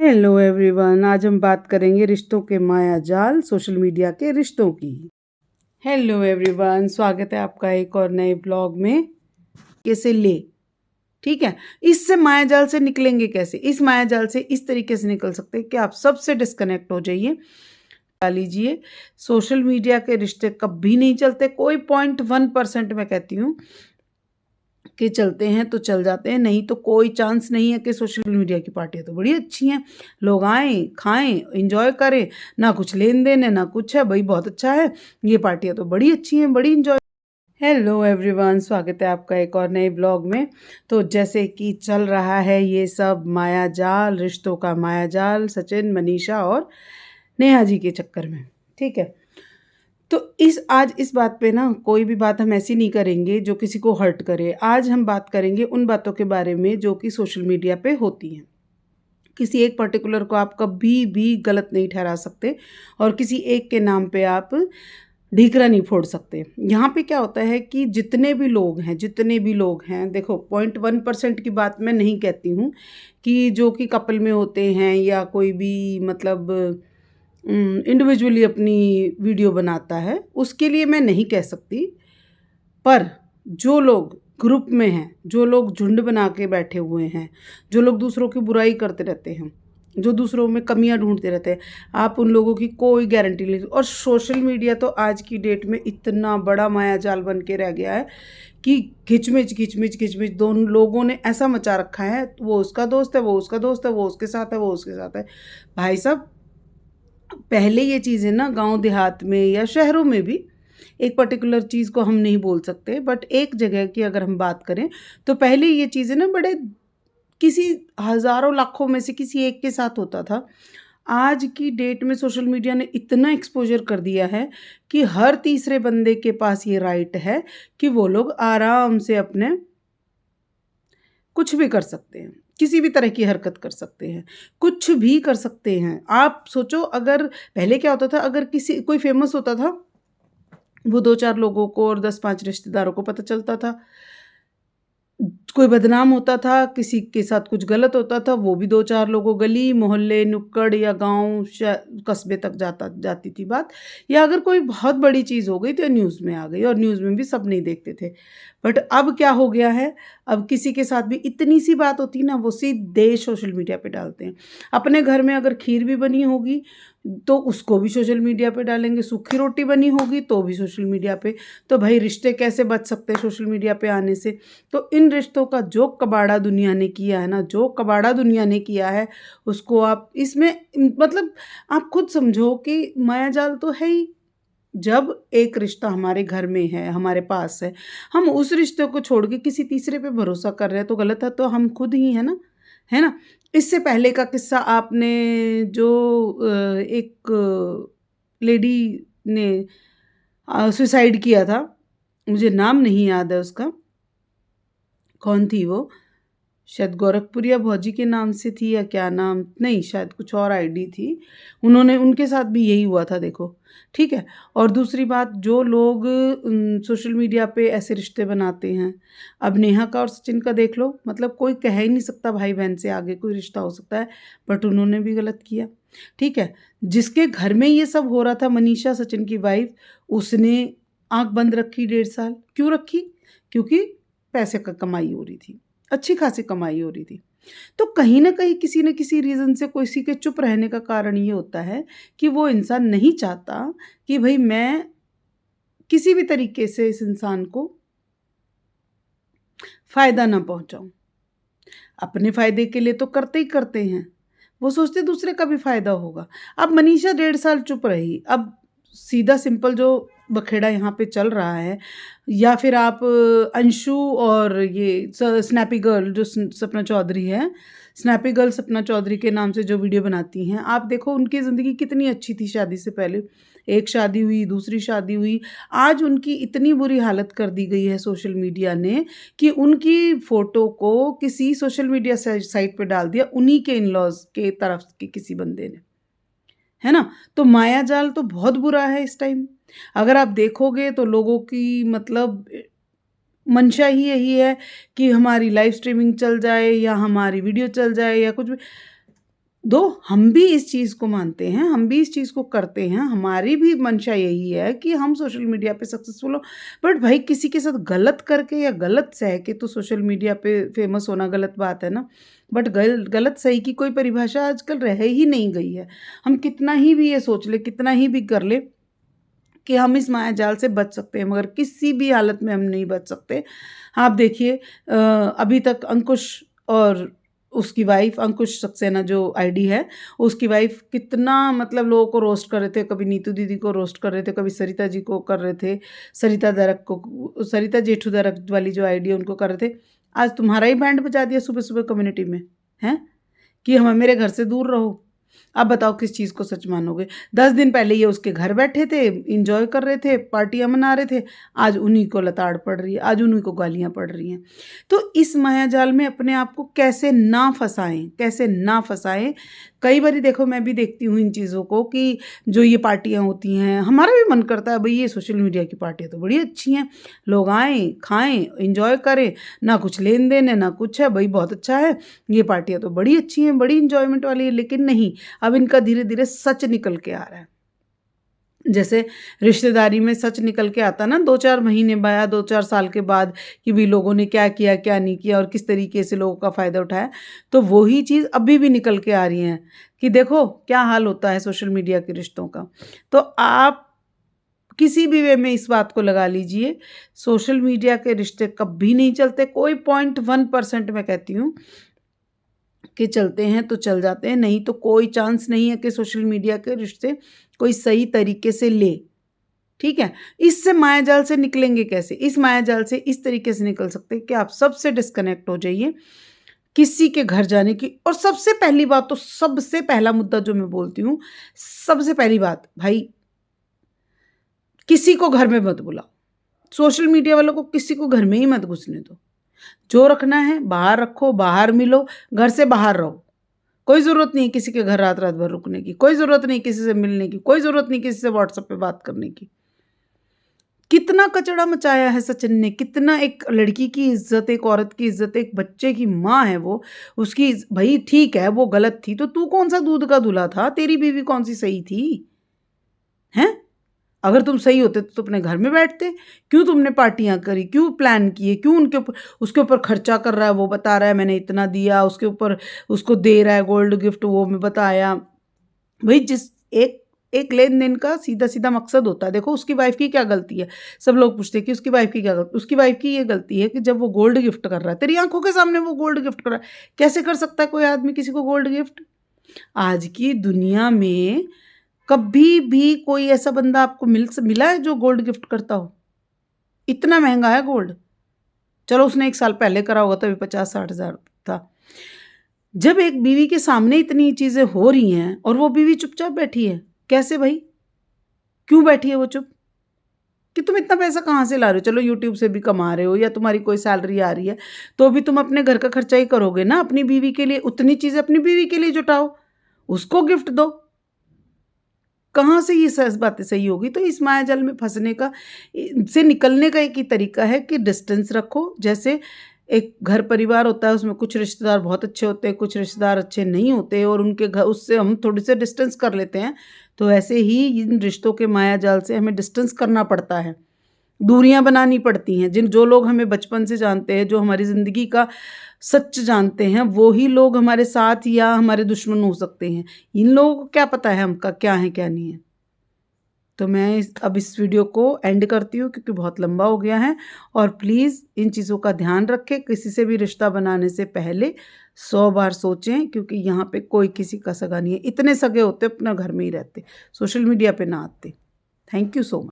Hello everyone, आज हम बात करेंगे रिश्तों के माया जाल, सोशल मीडिया के रिश्तों की। हेलो एवरीवन, स्वागत है आपका एक और नए ब्लॉग में। कैसे ले, ठीक है। इससे माया जाल से निकलेंगे कैसे? इस माया जाल से इस तरीके से निकल सकते हैं कि आप सबसे डिस्कनेक्ट हो जाइए, लीजिए। सोशल मीडिया के रिश्ते कभी नहीं चलते, कोई 0.1% मैं कहती हूँ कि चलते हैं तो चल जाते हैं, नहीं तो कोई चांस नहीं है कि सोशल मीडिया की पार्टियां तो बड़ी अच्छी हैं, लोग आएँ, खाएँ, एंजॉय करें, ना कुछ लेन-देन है, ना कुछ है, भई बहुत अच्छा है, ये पार्टियां तो बड़ी अच्छी हैं, बड़ी एंजॉय। हेलो एवरीवन, स्वागत है आपका एक और नए ब्लॉग में। तो जैसे कि चल रहा है ये सब मायाजाल, रिश्तों का मायाजाल सचिन, मनीषा और नेहा जी के चक्कर में, ठीक है। तो आज इस बात पे ना कोई भी बात हम ऐसी नहीं करेंगे जो किसी को हर्ट करे। आज हम बात करेंगे उन बातों के बारे में जो कि सोशल मीडिया पे होती हैं। किसी एक पर्टिकुलर को आप कभी भी गलत नहीं ठहरा सकते और किसी एक के नाम पे आप ढीकरा नहीं फोड़ सकते। यहाँ पे क्या होता है कि जितने भी लोग हैं, देखो 0.1% की बात मैं नहीं कहती हूँ कि जो कि कपल में होते हैं या कोई भी मतलब इंडिविजुअली अपनी वीडियो बनाता है, उसके लिए मैं नहीं कह सकती। पर जो लोग ग्रुप में हैं, जो लोग झुंड बना के बैठे हुए हैं, जो लोग दूसरों की बुराई करते रहते हैं, जो दूसरों में कमियां ढूंढते रहते हैं, आप उन लोगों की कोई गारंटी नहीं। और सोशल मीडिया तो आज की डेट में इतना बड़ा मायाजाल बन के रह गया है कि खिचमिच दोनों लोगों ने ऐसा मचा रखा है, वो उसका दोस्त है, वो उसका दोस्त है, वो उसके साथ है, वो उसके साथ है। भाई साहब, पहले ये चीज़ें ना गांव देहात में या शहरों में भी, एक पर्टिकुलर चीज़ को हम नहीं बोल सकते, बट एक जगह की अगर हम बात करें तो पहले ये चीज़ें ना बड़े किसी हज़ारों लाखों में से किसी एक के साथ होता था। आज की डेट में सोशल मीडिया ने इतना एक्सपोज़र कर दिया है कि हर तीसरे बंदे के पास ये राइट है कि वो लोग आराम से अपने कुछ भी कर सकते हैं, किसी भी तरह की हरकत कर सकते हैं, कुछ भी कर सकते हैं। आप सोचो, अगर पहले क्या होता था, अगर किसी कोई फ़ेमस होता था, वो 2-4 लोगों को और 10-5 रिश्तेदारों को पता चलता था। कोई बदनाम होता था, किसी के साथ कुछ गलत होता था, वो भी 2-4 लोगों, गली, मोहल्ले, नुक्कड़ या गाँव कस्बे तक जाती थी बात। या अगर कोई बहुत बड़ी चीज़ हो गई तो न्यूज़ में आ गई और न्यूज़ में भी सब नहीं देखते थे। बट अब क्या हो गया है, अब किसी के साथ भी इतनी सी बात होती ना, वो सीधे सोशल मीडिया पे डालते हैं। अपने घर में अगर खीर भी बनी होगी तो उसको भी सोशल मीडिया पे डालेंगे, सूखी रोटी बनी होगी तो भी सोशल मीडिया पे। तो भाई रिश्ते कैसे बच सकते हैं सोशल मीडिया पे आने से? तो इन रिश्तों का जो कबाड़ा दुनिया ने किया है ना, जो कबाड़ा दुनिया ने किया है, उसको आप इसमें मतलब आप खुद समझो कि मायाजाल तो है ही। जब एक रिश्ता हमारे घर में है, हमारे पास है, हम उस रिश्ते को छोड़ के किसी तीसरे पे भरोसा कर रहे हैं तो गलत है, तो हम खुद ही है ना, है ना? इससे पहले का किस्सा आपने जो एक लेडी ने सुसाइड किया था, मुझे नाम नहीं याद है उसका, कौन थी वो? शायद गोरखपुरिया भौजी के नाम से थी या क्या नाम, नहीं शायद कुछ और आईडी थी। उन्होंने, उनके साथ भी यही हुआ था देखो, ठीक है। और दूसरी बात, जो लोग सोशल मीडिया पे ऐसे रिश्ते बनाते हैं, अब नेहा का और सचिन का देख लो, मतलब कोई कह ही नहीं सकता भाई बहन से आगे कोई रिश्ता हो सकता है, बट उन्होंने भी गलत किया, ठीक है। जिसके घर में ये सब हो रहा था, मनीषा सचिन की वाइफ, उसने आंख बंद रखी 1.5 साल। क्यों रखी? क्योंकि पैसे का कमाई हो रही थी, अच्छी खासी कमाई हो रही थी। तो कहीं न कहीं किसी न किसी रीज़न से किसी के चुप रहने का कारण ये होता है कि वो इंसान नहीं चाहता कि भई मैं किसी भी तरीके से इस इंसान को फ़ायदा ना पहुँचाऊँ। अपने फ़ायदे के लिए तो करते ही करते हैं, वो सोचते दूसरे का भी फ़ायदा होगा। अब मनीषा 1.5 साल चुप रही, अब सीधा सिंपल जो बखेड़ा यहाँ पे चल रहा है, या फिर आप अंशु और ये स्नैपी गर्ल जो सपना चौधरी है, स्नैपी गर्ल सपना चौधरी के नाम से जो वीडियो बनाती हैं, आप देखो उनकी ज़िंदगी कितनी अच्छी थी शादी से पहले। एक शादी हुई, दूसरी शादी हुई, आज उनकी इतनी बुरी हालत कर दी गई है सोशल मीडिया ने कि उनकी फ़ोटो को किसी सोशल मीडिया साइट पे डाल दिया उन्हीं के इन-लॉज़ के तरफ के किसी बंदे ने, है ना? तो मायाजाल तो बहुत बुरा है इस टाइम। अगर आप देखोगे तो लोगों की मतलब मंशा ही यही है कि हमारी लाइव स्ट्रीमिंग चल जाए या हमारी वीडियो चल जाए या कुछ भी। दो हम भी इस चीज़ को मानते हैं, हम भी इस चीज़ को करते हैं, हमारी भी मंशा यही है कि हम सोशल मीडिया पे सक्सेसफुल हो। बट भाई किसी के साथ गलत करके या गलत सह के तो सोशल मीडिया पे फेमस होना गलत बात है ना। बट गलत सही की कोई परिभाषा आजकल रह ही नहीं गई है। हम कितना ही भी ये सोच ले, कितना ही भी कर ले कि हम इस माया जाल से बच सकते हैं, मगर किसी भी हालत में हम नहीं बच सकते। आप देखिए अभी तक अंकुश और उसकी वाइफ, अंकुश सक्सेना जो आईडी है, उसकी वाइफ कितना मतलब लोगों को रोस्ट कर रहे थे। कभी नीतू दीदी को रोस्ट कर रहे थे, कभी सरिता जी को कर रहे थे, सरिता दरक को, सरिता जेठू दरक वाली जो आईडी है उनको कर रहे थे। आज तुम्हारा ही बैंड बजा दिया सुबह सुबह कम्युनिटी में, हैं कि हम मेरे घर से दूर रहो। अब बताओ किस चीज़ को सच मानोगे। 10 दिन पहले ये उसके घर बैठे थे, इंजॉय कर रहे थे, पार्टियां मना रहे थे, आज उन्हीं को लताड़ पड़ रही है, आज उन्हीं को गालियां पड़ रही हैं। तो इस मायाजाल में अपने आप को कैसे ना फंसाएं, कैसे ना फंसाएं। कई बार देखो, मैं भी देखती हूँ इन चीज़ों को कि जो ये पार्टियां होती हैं, हमारा भी मन करता है भाई ये सोशल मीडिया की पार्टियां तो बड़ी अच्छी हैं, लोग आएँ खाएँ इंजॉय करें, ना कुछ लेन देन है ना कुछ है, भाई बहुत अच्छा है, ये पार्टियां तो बड़ी अच्छी हैं, बड़ी इंजॉयमेंट वाली है। लेकिन नहीं, अब इनका धीरे धीरे सच निकल के आ रहा है। जैसे रिश्तेदारी में सच निकल के आता ना 2-4 महीने बाद, 2-4 साल के बाद, कि भी लोगों ने क्या किया क्या नहीं किया और किस तरीके से लोगों का फ़ायदा उठाया। तो वही चीज़ अभी भी निकल के आ रही है कि देखो क्या हाल होता है सोशल मीडिया के रिश्तों का। तो आप किसी भी वे में इस बात को लगा लीजिए, सोशल मीडिया के रिश्ते कभी नहीं चलते। कोई 0.1% मैं कहती हूँ कि चलते हैं तो चल जाते हैं, नहीं तो कोई चांस नहीं है कि सोशल मीडिया के रिश्ते कोई सही तरीके से ले। ठीक है? इससे मायाजाल से निकलेंगे कैसे? इस मायाजाल से इस तरीके से निकल सकते हैं कि आप सबसे डिस्कनेक्ट हो जाइए, किसी के घर जाने की। और सबसे पहली बात, तो सबसे पहला मुद्दा जो मैं बोलती हूँ, सबसे पहली बात भाई, किसी को घर में मत बुलाओ। सोशल मीडिया वालों को किसी को घर में ही मत घुसने दो। जो रखना है बाहर रखो, बाहर मिलो, घर से बाहर रहो। कोई ज़रूरत नहीं है किसी के घर रात-रात भर रुकने की, कोई ज़रूरत नहीं किसी से मिलने की, कोई ज़रूरत नहीं किसी से व्हाट्सएप पे बात करने की। कितना कचरा मचाया है सचिन ने, कितना एक लड़की की इज़्ज़त, एक औरत की इज़्ज़त, एक बच्चे की माँ है वो, उसकी भई ठीक है वो गलत थी, तो तू कौन-सा दूध का धुला था? तेरी बीवी कौन-सी सही थी? हैं? अगर तुम सही होते तो अपने घर में बैठते। क्यों तुमने पार्टियां करी, क्यों प्लान किए, क्यों उनके ऊपर, उसके ऊपर खर्चा कर रहा है, वो बता रहा है मैंने इतना दिया, उसके ऊपर उसको दे रहा है गोल्ड गिफ्ट, वो मैं बताया। भाई जिस एक एक लेन देन का सीधा सीधा मकसद होता है। देखो उसकी वाइफ की क्या गलती है, सब लोग पूछते हैं कि उसकी वाइफ की क्या गलती। उसकी वाइफ की ये गलती है कि जब वो गोल्ड गिफ्ट कर रहा है, तेरी आंखों के सामने वो गोल्ड गिफ्ट कर रहा है, कैसे कर सकता है कोई आदमी किसी को गोल्ड गिफ्ट? आज की दुनिया में कभी भी कोई ऐसा बंदा आपको मिला है जो गोल्ड गिफ्ट करता हो? इतना महंगा है गोल्ड। चलो उसने 1 साल पहले करा होगा तभी 50-60 हज़ार था। जब एक बीवी के सामने इतनी चीज़ें हो रही हैं और वो बीवी चुपचाप बैठी है, कैसे भाई? क्यों बैठी है वो चुप? कि तुम इतना पैसा कहाँ से ला रहे हो? चलो यूट्यूब से भी कमा रहे हो या तुम्हारी कोई सैलरी आ रही है, तो भी तुम अपने घर का खर्चा ही करोगे ना। अपनी बीवी के लिए उतनी चीज़ें अपनी बीवी के लिए जुटाओ, उसको गिफ्ट दो। कहाँ से ये बातें सही होगी? तो इस मायाजाल में फंसने का, से निकलने का एक ही तरीका है कि डिस्टेंस रखो। जैसे एक घर परिवार होता है, उसमें कुछ रिश्तेदार बहुत अच्छे होते हैं, कुछ रिश्तेदार अच्छे नहीं होते और उनके घर, उससे हम थोड़ी से डिस्टेंस कर लेते हैं। तो ऐसे ही इन रिश्तों के मायाजाल से हमें डिस्टेंस करना पड़ता है, दूरियां बनानी पड़ती हैं। जो लोग हमें बचपन से जानते हैं, जो हमारी ज़िंदगी का सच जानते हैं, वो ही लोग हमारे साथ या हमारे दुश्मन हो सकते हैं। इन लोगों को क्या पता है हमका क्या है क्या नहीं है। तो मैं अब इस वीडियो को एंड करती हूँ क्योंकि बहुत लंबा हो गया है। और प्लीज़ इन चीज़ों का ध्यान रखें, किसी से भी रिश्ता बनाने से पहले 100 बार सोचें, क्योंकि यहाँ पे कोई किसी का सगा नहीं है। इतने सगे होते अपना घर में ही रहते, सोशल मीडिया पे ना आते। Thank you so much.